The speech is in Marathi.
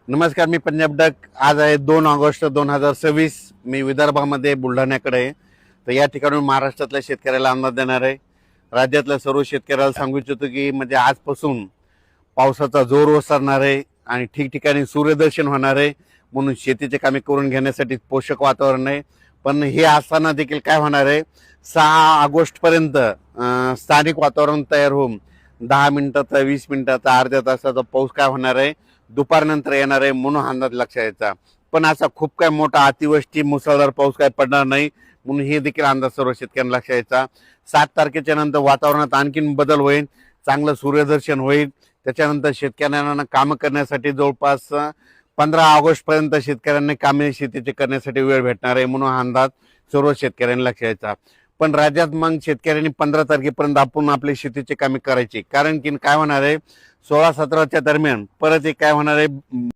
नमस्कार, मी पंजाब डक. आज आहे 2 ऑगस्ट 2026. मी विदर्भामध्ये बुलढाण्याकडे आहे. तर या ठिकाणून महाराष्ट्रातल्या शेतकऱ्याला अंदाज देणार आहे. राज्यातल्या सर्व शेतकऱ्याला सांगू इच्छितो की म्हणजे आजपासून पावसाचा जोर ओसरणार आहे आणि ठिकठिकाणी सूर्यदर्शन होणार आहे. म्हणून शेतीचे कामे करून घेण्यासाठी पोषक वातावरण आहे. पण हे असताना देखील काय होणार आहे, 6 ऑगस्टपर्यंत स्थानिक वातावरण तयार होऊन 10 मिनिटाचा, 20 मिनिटाचा, अर्ध्या तासाचा पाऊस काय होणार आहे, दुपारनंतर येणार आहे. म्हणून अंदाज लक्षात यायचा. पण असा खूप काय मोठा अतिवृष्टी, मुसळधार पाऊस काय पडणार नाही. म्हणून हे देखील अंदाज सर्व शेतकऱ्यांना लक्षात यायचा. 7 तारखेच्या नंतर वातावरणात आणखीन बदल होईल, चांगलं सूर्यदर्शन होईल. त्याच्यानंतर शेतकऱ्यांना कामं करण्यासाठी जवळपास 15 ऑगस्टपर्यंत शेतकऱ्यांना कामे शेतीचे करण्यासाठी वेळ भेटणार आहे. म्हणून हा अंदाज सर्व शेतकऱ्यांनी लक्षात यायचा. पण राज्यात मग शेतकऱ्यांनी 15 तारखेपर्यंत आपण आपली शेतीची कामे करायची. कारण की काय होणार आहे, 16-17च्या दरम्यान परत एक काय होणार आहे,